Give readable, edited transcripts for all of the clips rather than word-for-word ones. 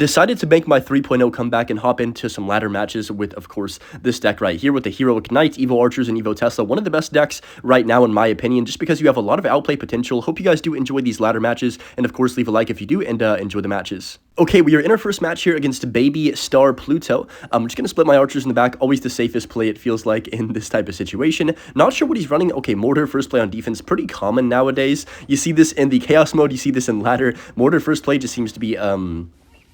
decided to make my 3.0 comeback and hop into some ladder matches with, of course, this deck right here with the Heroic Knight, Evo Archers, and Evo Tesla. One of the best decks right now, in my opinion, just because you have a lot of outplay potential. Hope you guys do enjoy these ladder matches, and of course, leave a like if you do, and enjoy the matches. Okay, we are in our first match here against Baby Star Pluto. I'm just going to split my archers in the back. Always the safest play, it feels like, in this type of situation. Not sure what he's running. Okay, Mortar, first play on defense. Pretty common nowadays. You see this in the Chaos mode. You see this in ladder. Mortar first play just seems to be,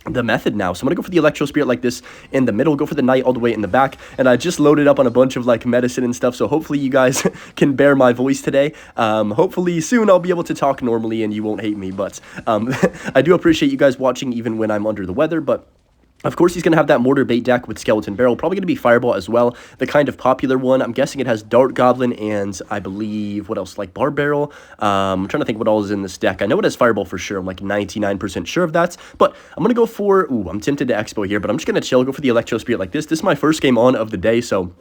the method now. So I'm gonna go for the Electro Spirit like this in the middle, go for the Knight all the way in the back, and I just loaded up on a bunch of like medicine and stuff, so hopefully you guys can bear my voice today. Hopefully soon I'll be able to talk normally and you won't hate me, but I do appreciate you guys watching even when I'm under the weather. But of course, he's going to have that Mortar bait deck with Skeleton Barrel. Probably going to be Fireball as well, the kind of popular one. I'm guessing it has Dart Goblin and I believe, what else, like Barb Barrel. I'm trying to think what all is in this deck. I know it has Fireball for sure. I'm like 99% sure of that. But I'm going to go for, I'm tempted to Expo here, but I'm just going to chill, go for the Electro Spirit like this. This is my first game on of the day, so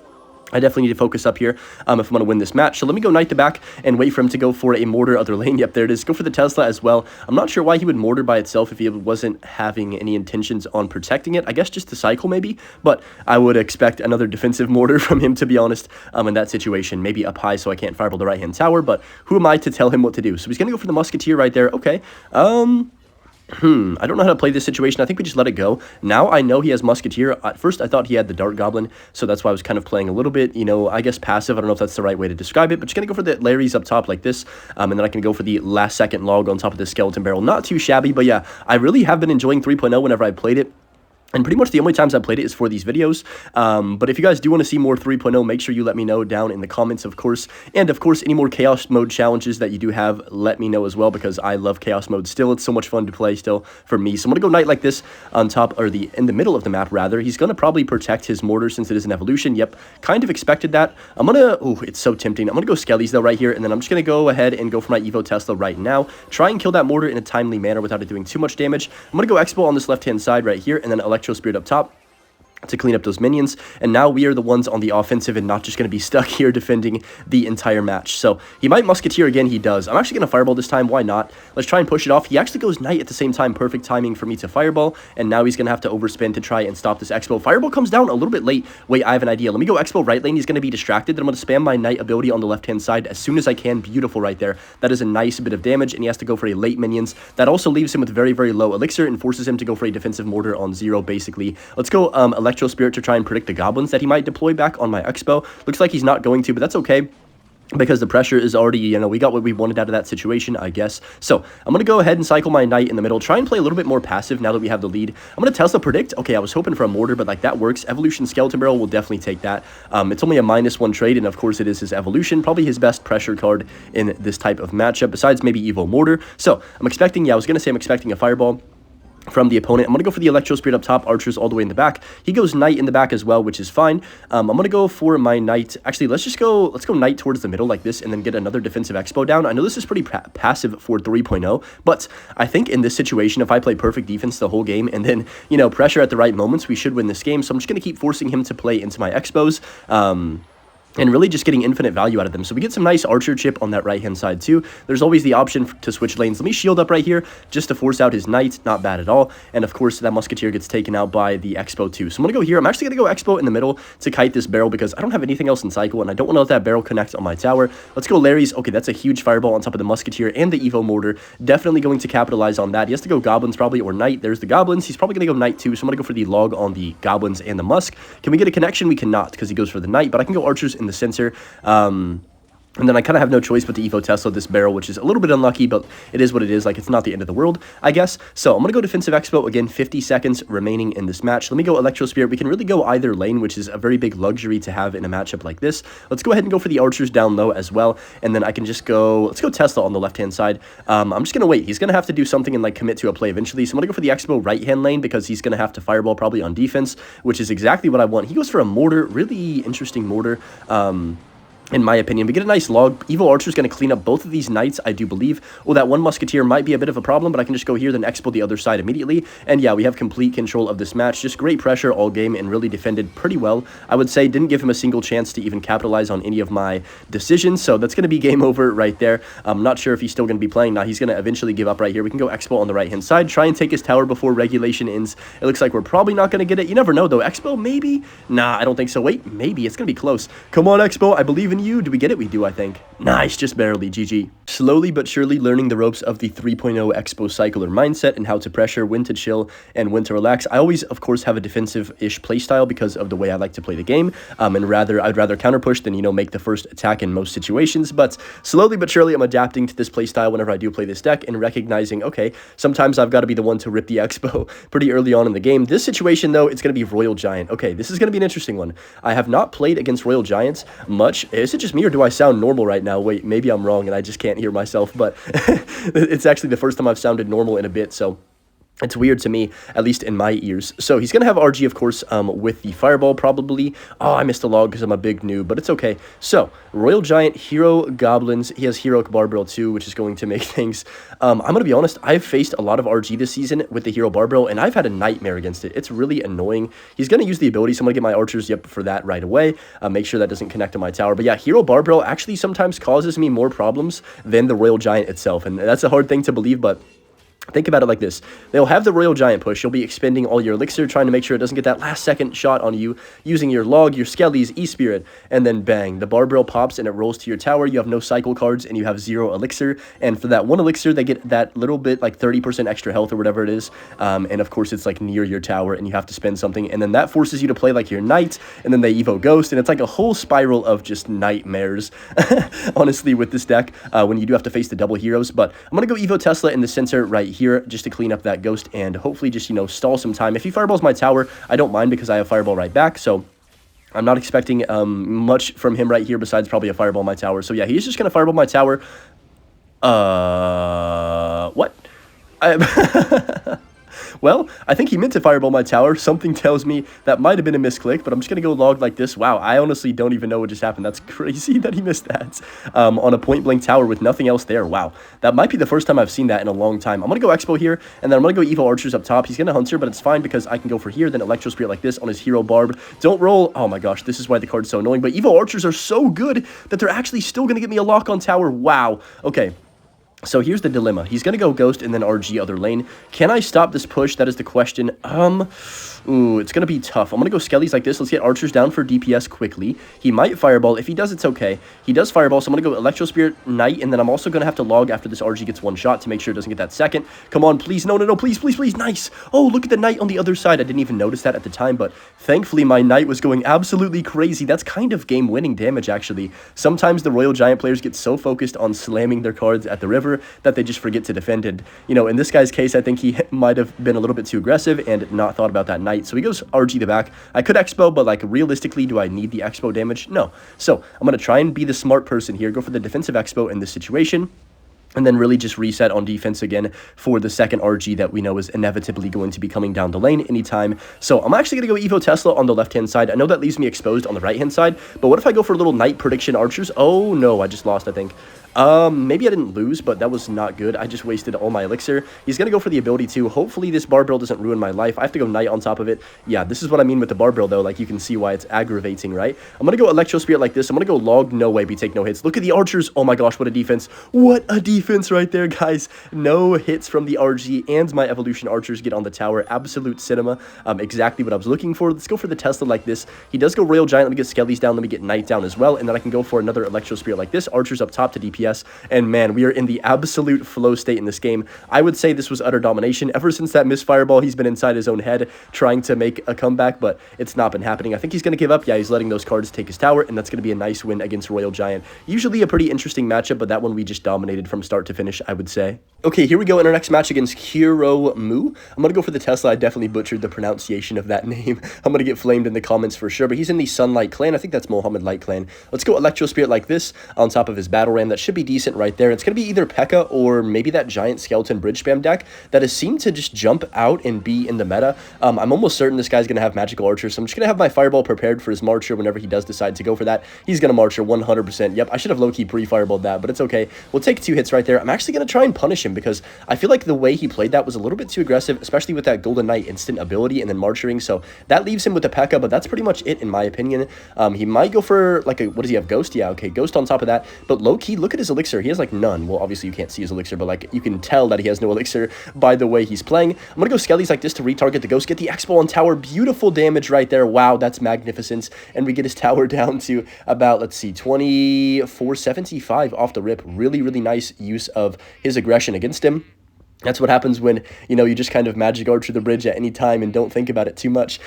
I definitely need to focus up here if I'm going to win this match. So let me go Knight the back and wait for him to go for a Mortar other lane. Yep, there it is. Go for the Tesla as well. I'm not sure why he would Mortar by itself if he wasn't having any intentions on protecting it. I guess just to cycle maybe, but I would expect another defensive Mortar from him, to be honest, in that situation. Maybe up high so I can't fireball the right-hand tower, but who am I to tell him what to do? So he's going to go for the Musketeer right there. Okay, I don't know how to play this situation. I think we just let it go. Now I know he has Musketeer. At first, I thought he had the Dart Goblin, so that's why I was kind of playing a little bit, you know, I guess passive. I don't know if that's the right way to describe it, but just going to go for the Larry's up top like this, and then I can go for the last second log on top of the Skeleton Barrel. Not too shabby, but yeah, I really have been enjoying 3.0 whenever I played it. And pretty much the only times I played it is for these videos. But if you guys do want to see more 3.0, make sure you let me know down in the comments, of course. And, of course, any more Chaos Mode challenges that you do have, let me know as well, because I love Chaos Mode still. It's so much fun to play still for me. So I'm going to go Knight like this on top, or in the middle of the map, rather. He's going to probably protect his Mortar since it is an evolution. Yep, kind of expected that. I'm going to, it's so tempting. I'm going to go Skellies, though, right here. And then I'm just going to go ahead and go for my Evo Tesla right now. Try and kill that Mortar in a timely manner without it doing too much damage. I'm going to go Xbow on this left-hand side right here, and then Electro Spirit up top to clean up those minions, and now we are the ones on the offensive and not just going to be stuck here defending the entire match. So he might Musketeer again. He does. I'm actually going to Fireball this time. Why not? Let's try and push it off. He actually goes Knight at the same time. Perfect timing for me to Fireball, and now he's going to have to overspin to try and stop this Expo. Fireball comes down a little bit late. Wait, I have an idea. Let me go Expo right lane. He's going to be distracted. Then I'm going to spam my Knight ability on the left-hand side as soon as I can. Beautiful right there. That is a nice bit of damage, and he has to go for a late minions. That also leaves him with very, very low elixir and forces him to go for a defensive Mortar on 0, basically. Let's go Electro Spirit to try and predict the goblins that he might deploy back on my Expo. Looks like he's not going to, but that's okay, because the pressure is already, you know, we got what we wanted out of that situation, I guess. So I'm going to go ahead and cycle my Knight in the middle, try and play a little bit more passive now that we have the lead. I'm going to Tesla predict. Okay, I was hoping for a Mortar, but like that works. Evolution Skeleton Barrel will definitely take that. It's only a -1 trade, and of course it is his evolution, probably his best pressure card in this type of matchup, besides maybe Evo Mortar. So I'm expecting, yeah, I was going to say I'm expecting a Fireball from the opponent. I'm going to go for the Electro Spirit up top, Archers all the way in the back. He goes Knight in the back as well, which is fine. I'm going to go for my Knight. Actually, let's go Knight towards the middle like this and then get another defensive Expo down. I know this is pretty passive for 3.0, but I think in this situation, if I play perfect defense the whole game and then, you know, pressure at the right moments, we should win this game. So I'm just going to keep forcing him to play into my Expos. And really just getting infinite value out of them. So we get some nice archer chip on that right-hand side too. There's always the option to switch lanes. Let me shield up right here just to force out his Knight. Not bad at all. And of course, that Musketeer gets taken out by the Expo too. So I'm going to go here. I'm actually going to go Expo in the middle to kite this barrel because I don't have anything else in cycle, and I don't want to let that barrel connect on my tower. Let's go Larry's. Okay, that's a huge fireball on top of the Musketeer and the Evo Mortar. Definitely going to capitalize on that. He has to go Goblins probably, or Knight. There's the Goblins. He's probably going to go Knight too. So I'm going to go for the log on the Goblins and the Musk. Can we get a connection? We cannot because he goes for the Knight, but I can go Archers in the center. And then I kind of have no choice but to Evo Tesla this barrel, which is a little bit unlucky, but it is what it is. Like, it's not the end of the world, I guess. So I'm going to go Defensive Expo. Again, 50 seconds remaining in this match. Let me go Electro Spirit. We can really go either lane, which is a very big luxury to have in a matchup like this. Let's go ahead and go for the Archers down low as well. And then I can just go, let's go Tesla on the left-hand side. I'm just going to wait. He's going to have to do something and, like, commit to a play eventually. So I'm going to go for the Expo right-hand lane because he's going to have to Fireball probably on defense, which is exactly what I want. He goes for a Mortar. Really interesting Mortar. in my opinion. We get a nice log. Evil Archer's going to clean up both of these knights, I do believe. Oh, that one musketeer might be a bit of a problem, but I can just go here, then expo the other side immediately. And yeah, we have complete control of this match. Just great pressure all game and really defended pretty well. I would say didn't give him a single chance to even capitalize on any of my decisions. So that's going to be game over right there. I'm not sure if he's still going to be playing. Now he's going to eventually give up right here. We can go expo on the right-hand side. Try and take his tower before regulation ends. It looks like we're probably not going to get it. You never know, though. Expo, maybe? Nah, I don't think so. Wait, maybe. It's going to be close. Come on, expo. I believe in you. Do we get it? We do, I think. Nice, just barely. GG. Slowly but surely learning the ropes of the 3.0 Expo cycle or mindset and how to pressure, when to chill, and when to relax. I always, of course, have a defensive-ish playstyle because of the way I like to play the game, and I'd rather counter push than, you know, make the first attack in most situations, but slowly but surely I'm adapting to this playstyle whenever I do play this deck and recognizing, okay, sometimes I've got to be the one to rip the Expo pretty early on in the game. This situation, though, it's going to be Royal Giant. Okay, this is going to be an interesting one. I have not played against Royal Giants much. Is it just me or do I sound normal right now? Wait, maybe I'm wrong and I just can't hear myself, but it's actually the first time I've sounded normal in a bit, so it's weird to me, at least in my ears. So he's going to have RG, of course, with the Fireball, probably. Oh, I missed a log because I'm a big noob, but it's okay. So, Royal Giant, Hero Goblins. He has Heroic Barbell, too, which is going to make things... I'm going to be honest, I've faced a lot of RG this season with the Hero Barbell, and I've had a nightmare against it. It's really annoying. He's going to use the ability, so I'm going to get my archers for that right away. Make sure that doesn't connect to my tower. But yeah, Hero Barbell actually sometimes causes me more problems than the Royal Giant itself, and that's a hard thing to believe, but... think about it like this. They'll have the Royal Giant push. You'll be expending all your elixir, trying to make sure it doesn't get that last second shot on you, using your log, your skellies, E-Spirit, and then bang. The Barbell pops and it rolls to your tower. You have no cycle cards and you have 0 elixir. And for that 1 elixir, they get that little bit, like 30% extra health or whatever it is. And of course, it's like near your tower and you have to spend something. And then that forces you to play like your knight. And then they Evo Ghost. And it's like a whole spiral of just nightmares, honestly, with this deck when you do have to face the double heroes. But I'm going to go Evo Tesla in the center right here just to clean up that ghost and hopefully just, you know, stall some time. If he fireballs my tower, I don't mind because I have fireball right back, so I'm not expecting much from him right here besides probably a fireball my tower. So yeah, he's just gonna fireball my tower. What? Well, I think he meant to fireball my tower. Something tells me that might have been a misclick, but I'm just going to go log like this. Wow, I honestly don't even know what just happened. That's crazy that he missed that on a point-blank tower with nothing else there. Wow, that might be the first time I've seen that in a long time. I'm going to go Expo here, and then I'm going to go Evil Archers up top. He's going to Hunter, but it's fine because I can go for here, then Electro Spirit like this on his Hero Barb. Don't roll. Oh my gosh, this is why the card's so annoying, but Evil Archers are so good that they're actually still going to get me a lock on tower. Wow, okay. So here's the dilemma. He's going to go Ghost and then RG other lane. Can I stop this push? That is the question. Ooh, it's going to be tough. I'm going to go Skellies like this. Let's get Archers down for DPS quickly. He might Fireball. If he does, it's okay. He does Fireball, so I'm going to go Electro Spirit, Knight, and then I'm also going to have to log after this RG gets one shot to make sure it doesn't get that second. Come on, please. No, no, no. Please, please, please. Nice. Oh, look at the Knight on the other side. I didn't even notice that at the time, but thankfully my Knight was going absolutely crazy. That's kind of game-winning damage, actually. Sometimes the Royal Giant players get so focused on slamming their cards at the river that they just forget to defend. And, you know, in this guy's case, I think he might have been a little bit too aggressive and not thought about that Knight. So he goes RG the back. I could Expo, but, like, realistically, do I need the Expo damage? No. So I'm going to try and be the smart person here, go for the defensive Expo in this situation, and then really just reset on defense again for the second RG that we know is inevitably going to be coming down the lane anytime. So I'm actually going to go Evo Tesla on the left-hand side. I know that leaves me exposed on the right-hand side, but what if I go for a little Knight prediction Archers? Oh, no, I just lost, I think. Maybe I didn't lose, but that was not good. I just wasted all my elixir. He's going to go for the ability too. Hopefully this barbell doesn't ruin my life. I have to go Knight on top of it. Yeah, this is what I mean with the barbell though. Like, you can see why it's aggravating, right? I'm going to go Electro Spirit like this. I'm going to go Log. No way we take no hits. Look at the Archers. Oh my gosh, what a defense. What a defense right there, guys. No hits from the RG, and my Evolution Archers get on the tower. Absolute cinema. Exactly what I was looking for. Let's go for the Tesla like this. He does go Royal Giant. Let me get Skellies down. Let me get Knight down as well, and then I can go for another Electro Spirit like this. Archers up top to DPS, and man, we are in the absolute flow state in this game. I would say this was utter domination. Ever since that missed fireball, he's been inside his own head trying to make a comeback, but it's not been happening. I think he's going to give up. Yeah, he's letting those cards take his tower, and that's going to be a nice win against Royal Giant. Usually a pretty interesting matchup, but that one we just dominated from start to finish, I would say. Okay, here we go in our next match against Hiro Mu. I'm going to go for the Tesla. I definitely butchered the pronunciation of that name. I'm going to get flamed in the comments for sure, but he's in the Sunlight clan. I think that's Mohammed Light clan. Let's go Electro Spirit like this on top of his Battle Ram. That should be decent right there. It's going to be either Pekka or maybe that giant skeleton bridge spam deck that has seemed to just jump out and be in the meta. I'm almost certain this guy's going to have magical archer, so I'm just going to have my fireball prepared for his marcher whenever he does decide to go for that. He's going to marcher 100%. Yep, I should have low-key pre-fireballed that, but it's okay. We'll take 2 hits right there. I'm actually going to try and punish him because I feel like the way he played that was a little bit too aggressive, especially with that Golden Knight instant ability and then marching, so that leaves him with the Pekka, but that's pretty much it in my opinion. He might go for, like, what does he have? Ghost? Yeah, okay, Ghost on top of that, but low-key, look at his elixir. He has, like, none. Well, obviously you can't see his elixir, but, like, you can tell that he has no elixir by the way he's playing. I'm going to go Skellies like this to retarget the Ghost, get the Xbow on tower. Beautiful damage right there. Wow, that's magnificence. And we get his tower down to about, let's see, 2475 off the rip. Really, really nice use of his aggression against him. That's what happens when, you know, you just kind of magic archer the bridge at any time and don't think about it too much.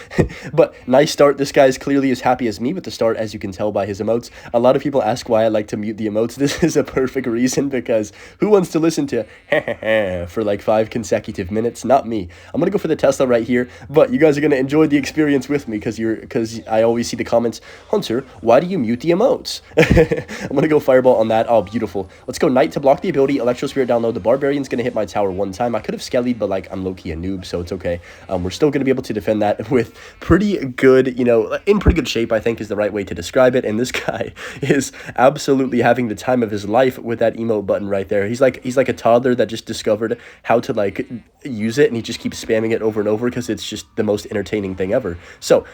But nice start. This guy is clearly as happy as me with the start, as you can tell by his emotes. A lot of people ask why I like to mute the emotes. This is a perfect reason, because who wants to listen to for like 5 consecutive minutes? Not me. I'm going to go for the Tesla right here, but you guys are going to enjoy the experience with me because I always see the comments, Hunter, why do you mute the emotes? I'm going to go Fireball on that. Oh, beautiful. Let's go Knight to block the ability. Electro Spirit down low. The Barbarian's going to hit my tower one time. I could have Skellied, but like I'm low-key a noob, so it's okay. We're still going to be able to defend that with pretty good, you know, in pretty good shape, I think is the right way to describe it. And this guy is absolutely having the time of his life with that emote button right there. He's like a toddler that just discovered how to like use it, and he just keeps spamming it over and over because it's just the most entertaining thing ever. So,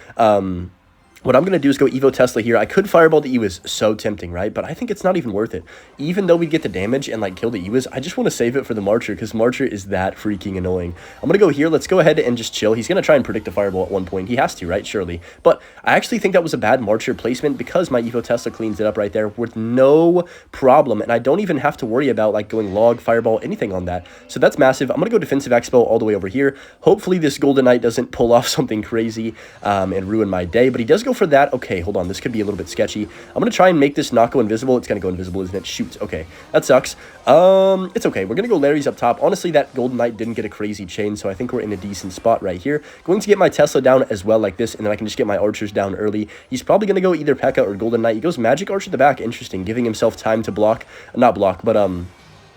what I'm going to do is go Evo Tesla here. I could Fireball the Ewis, so tempting, right? But I think it's not even worth it. Even though we get the damage and, like, kill the Ewis, I just want to save it for the Marcher, because Marcher is that freaking annoying. I'm going to go here. Let's go ahead and just chill. He's going to try and predict a Fireball at one point. He has to, right? Surely. But I actually think that was a bad Marcher placement because my Evo Tesla cleans it up right there with no problem, and I don't even have to worry about, like, going Log, Fireball, anything on that. So that's massive. I'm going to go Defensive Expo all the way over here. Hopefully this Golden Knight doesn't pull off something crazy and ruin my day, but he does go for that. Okay, hold on. This could be a little bit sketchy. I'm going to try and make this not go invisible. It's going to go invisible, isn't it? Shoot. Okay, that sucks. It's okay. We're going to go Larry's up top. Honestly, that Golden Knight didn't get a crazy chain, so I think we're in a decent spot right here. Going to get my Tesla down as well like this, and then I can just get my archers down early. He's probably going to go either Pekka or Golden Knight. He goes Magic Archer at the back. Interesting. Giving himself time to block. Not block, but,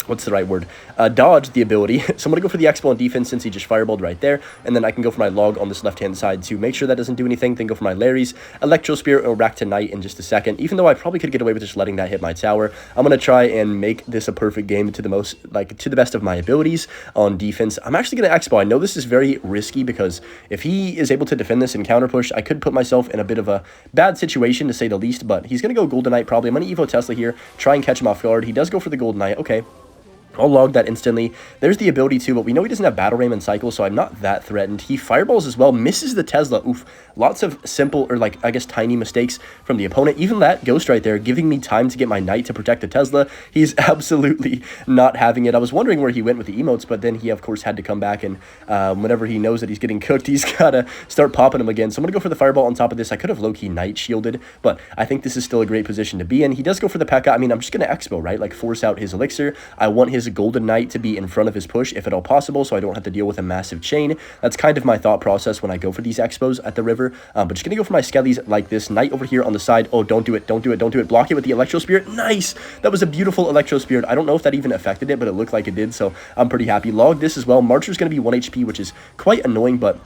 what's the right word? Dodge the ability. So I'm going to go for the Expo on defense since he just fireballed right there. And then I can go for my Log on this left-hand side to make sure that doesn't do anything. Then go for my Larry's Electro Spirit or Rack to Knight in just a second. Even though I probably could get away with just letting that hit my tower, I'm going to try and make this a perfect game to the best of my abilities on defense. I'm actually going to Expo. I know this is very risky because if he is able to defend this and counter push, I could put myself in a bit of a bad situation to say the least, but he's going to go Golden Knight probably. I'm going to Evo Tesla here, try and catch him off guard. He does go for the Golden Knight. Okay. I'll log that instantly. There's the ability too, but we know he doesn't have Battle Ram and Cycle, so I'm not that threatened. He fireballs as well, misses the Tesla. Oof. Lots of simple, or like, I guess, tiny mistakes from the opponent. Even that Ghost right there, giving me time to get my Knight to protect the Tesla. He's absolutely not having it. I was wondering where he went with the emotes, but then he, of course, had to come back, and whenever he knows that he's getting cooked, he's got to start popping him again. So I'm going to go for the Fireball on top of this. I could have low-key Knight shielded, but I think this is still a great position to be in. He does go for the Pekka. I mean, I'm just going to Expo, right? Like, force out his Elixir. I want his Golden Knight to be in front of his push, if at all possible, so I don't have to deal with a massive chain. That's kind of my thought process when I go for these Expos at the river. But just going to go for my Skellies like this. Knight over here on the side. Oh, don't do it. Don't do it. Don't do it. Block it with the Electro Spirit. Nice! That was a beautiful Electro Spirit. I don't know if that even affected it, but it looked like it did, so I'm pretty happy. Log this as well. Marcher's going to be 1 HP, which is quite annoying, but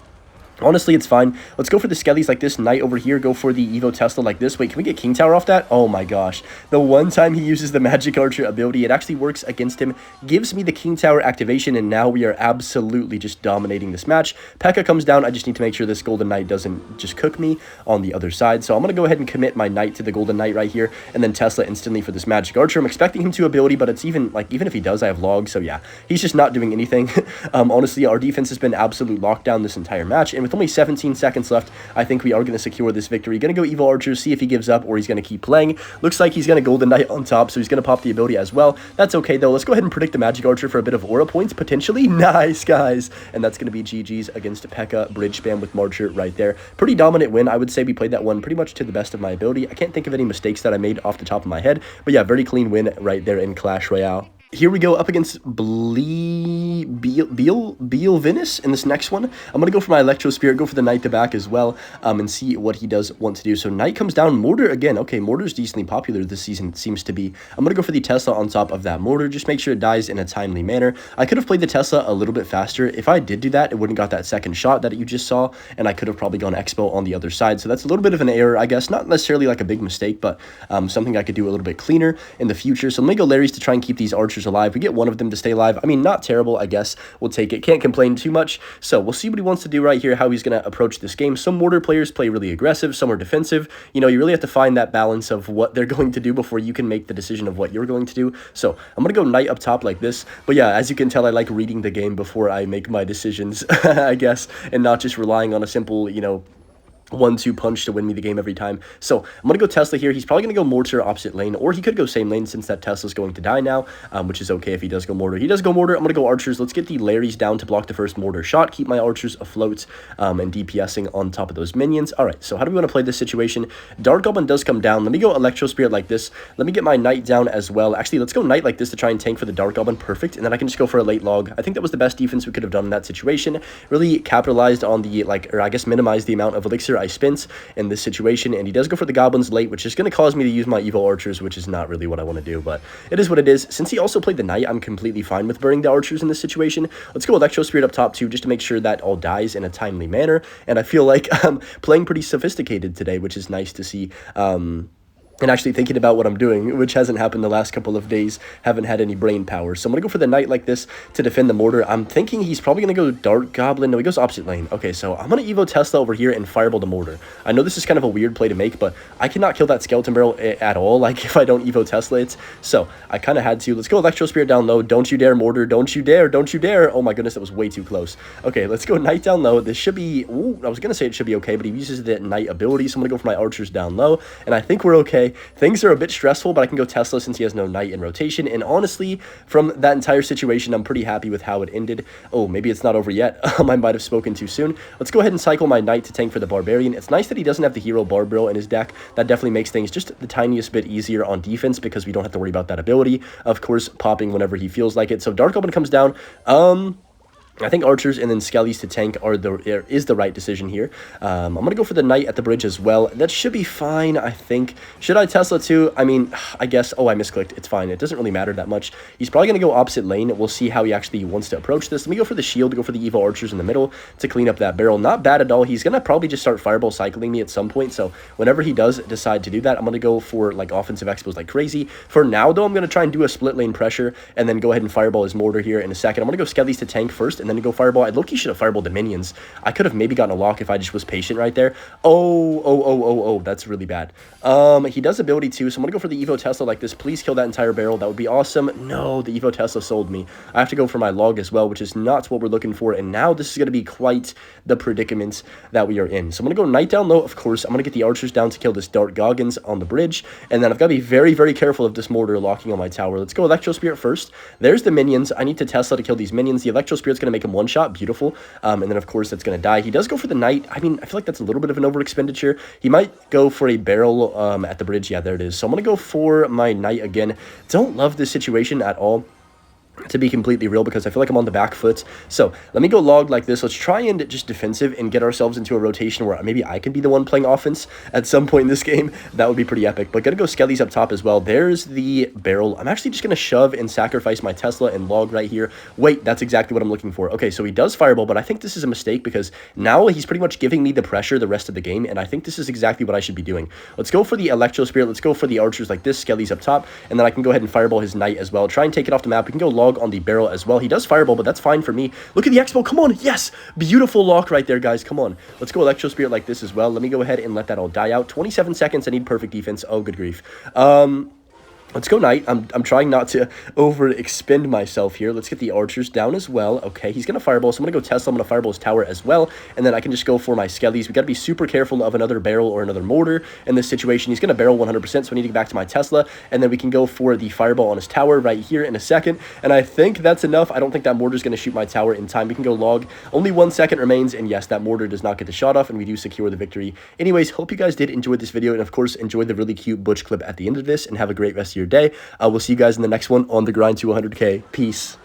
honestly, it's fine. Let's go for the Skellies like this. Knight over here. Go for the Evo Tesla like this. Wait, can we get King Tower off that? Oh my gosh. The one time he uses the Magic Archer ability, it actually works against him. Gives me the King Tower activation, and now we are absolutely just dominating this match. Pekka comes down. I just need to make sure this Golden Knight doesn't just cook me on the other side. So I'm going to go ahead and commit my Knight to the Golden Knight right here, and then Tesla instantly for this Magic Archer. I'm expecting him to ability, but it's even if he does, I have Log. So yeah, he's just not doing anything. Honestly, our defense has been absolute lockdown this entire match, and with only 17 seconds left, I think we are going to secure this victory. Going to go Evo Archer, see if he gives up or he's going to keep playing. Looks like he's going to Golden Knight on top, so he's going to pop the ability as well. That's okay, though. Let's go ahead and predict the Magic Archer for a bit of aura points, potentially. Nice, guys. And that's going to be GG's against Pekka. Bridge spam with Marcher right there. Pretty dominant win. I would say we played that one pretty much to the best of my ability. I can't think of any mistakes that I made off the top of my head, but yeah, very clean win right there in Clash Royale. here we go up against Beelvinus in this next one. I'm going to go for my Electro Spirit, go for the Knight to back as well, and see what he does want to do. So Knight comes down, Mortar again. Okay, Mortar's decently popular this season, it seems to be. I'm going to go for the Tesla on top of that Mortar, just make sure it dies in a timely manner. I could have played the Tesla a little bit faster. If I did do that, it wouldn't got that second shot that you just saw, and I could have probably gone Xbow on the other side. So that's a little bit of an error, I guess. Not necessarily like a big mistake, but something I could do a little bit cleaner in the future. So let me go Larry's to try and keep these archers alive. We get one of them to stay alive. I mean, not terrible, I guess. We'll take it. Can't complain too much. So we'll see what he wants to do right here, how he's going to approach this game. Some Mortar players play really aggressive, some are defensive. You know, you really have to find that balance of what they're going to do before you can make the decision of what you're going to do. So I'm going to go Knight up top like this. But yeah, as you can tell, I like reading the game before I make my decisions, I guess, and not just relying on a simple, you know, 1-2 punch to win me the game every time. So I'm going to go Tesla here. He's probably going to go Mortar opposite lane, or he could go same lane since that Tesla's going to die now, which is okay if he does go Mortar. He does go Mortar. I'm going to go Archers. Let's get the Larrys down to block the first Mortar shot, keep my Archers afloat, and DPSing on top of those minions. All right, so how do we want to play this situation? Dark Goblin does come down. Let me go Electro Spirit like this. Let me get my Knight down as well. Actually, let's go Knight like this to try and tank for the Dark Goblin. Perfect. And then I can just go for a late log. I think that was the best defense we could have done in that situation. Really capitalized on the, or I guess minimized the amount of elixir I spent in this situation, and he does go for the goblins late, which is going to cause me to use my evil archers, which is not really what I want to do, but it is what it is. Since he also played the knight, I'm completely fine with burning the archers in this situation. Let's go Electro Spirit up top too, just to make sure that all dies in a timely manner, and I feel like I'm playing pretty sophisticated today, which is nice to see. And actually thinking about what I'm doing, which hasn't happened the last couple of days. Haven't had any brain power. So I'm going to go for the Knight like this to defend the Mortar. I'm thinking he's probably going to go Dark Goblin. No, he goes opposite lane. Okay, so I'm going to Evo Tesla over here and Fireball the Mortar. I know this is kind of a weird play to make, but I cannot kill that Skeleton Barrel at all, like if I don't Evo Tesla it. So I kind of had to. Let's go Electro Spirit down low. Don't you dare, Mortar. Don't you dare. Don't you dare. Oh my goodness, that was way too close. Okay, let's go Knight down low. This should be... Ooh, I was going to say it should be okay, but he uses the Knight ability, so I'm going to go for my Archers down low, and I think we're okay. Things are a bit stressful, but I can go Tesla since he has no Knight in rotation, and honestly, from that entire situation, I'm pretty happy with how it ended. Oh, maybe it's not over yet. I might have spoken too soon. Let's go ahead and cycle my Knight to tank for the Barbarian. It's nice that he doesn't have the Hero Barbarian in his deck. That definitely makes things just the tiniest bit easier on defense because we don't have to worry about that ability, of course, popping whenever he feels like it. So Dark Goblin comes down. I think Archers and then Skellies to tank is the right decision here. I'm going to go for the Knight at the bridge as well. That should be fine, I think. Should I Tesla too? I mean, I guess... Oh, I misclicked. It's fine. It doesn't really matter that much. He's probably going to go opposite lane. We'll see how he actually wants to approach this. Let me go for the shield, go for the Evo Archers in the middle to clean up that barrel. Not bad at all. He's going to probably just start Fireball cycling me at some point. So whenever he does decide to do that, I'm going to go for like offensive expos like crazy. For now, though, I'm going to try and do a split lane pressure and then go ahead and Fireball his Mortar here in a second. I'm going to go Skellies to tank first and then go Fireball. Loki should have fireballed the minions. I could have maybe gotten a lock if I just was patient right there. Oh, that's really bad. He does ability too, so I'm gonna go for the Evo Tesla like this. Please kill that entire barrel. That would be awesome. No, the Evo Tesla sold me. I have to go for my log as well, which is not what we're looking for, and now this is gonna be quite the predicament that we are in. So I'm gonna go Knight down low, of course. I'm gonna get the Archers down to kill this Dark Goggins on the bridge, and then I've got to be very, very careful of this Mortar locking on my tower. Let's go Electro Spirit first. There's the minions. I need to Tesla to kill these minions. The Electro Spirit's gonna make him one shot. Beautiful. And then of course that's going to die. He does go for the Knight. I mean, I feel like that's a little bit of an over expenditure. He might go for a barrel at the bridge. Yeah, there it is. So I'm going to go for my Knight again. Don't love this situation at all, to be completely real, because I feel like I'm on the back foot. So let me go log like this. Let's try and just defensive and get ourselves into a rotation where maybe I can be the one playing offense at some point in this game. That would be pretty epic. But gonna go Skellies up top as well. There's the barrel. I'm actually just gonna shove and sacrifice my Tesla and log right here. Wait, that's exactly what I'm looking for. Okay, so he does Fireball, but I think this is a mistake because now he's pretty much giving me the pressure the rest of the game, and I think this is exactly what I should be doing. Let's go for the Electro Spirit. Let's go for the Archers like this. Skellies up top, and then I can go ahead and Fireball his Knight as well. Try and take it off the map. We can go log on the barrel as well. He does Fireball, but that's fine for me. Look at the Xbow. Come on. Yes. Beautiful lock right there, guys. Come on. Let's go Electro Spirit like this as well. Let me go ahead and let that all die out. 27 seconds. I need perfect defense. Oh, good grief. Let's go Knight. I'm trying not to overexpend myself here. Let's get the Archers down as well. Okay, he's going to Fireball, so I'm going to go Tesla. I'm going to Fireball his tower as well, and then I can just go for my Skellies. We got to be super careful of another barrel or another Mortar in this situation. He's going to barrel 100%, so I need to get back to my Tesla, and then we can go for the Fireball on his tower right here in a second, and I think that's enough. I don't think that Mortar is going to shoot my tower in time. We can go log. Only 1 second remains, and yes, that Mortar does not get the shot off, and we do secure the victory. Anyways, hope you guys did enjoy this video, and of course, enjoy the really cute Butch clip at the end of this, and have a great rest of your your day. We'll see you guys in the next one on the grind to 100K. Peace.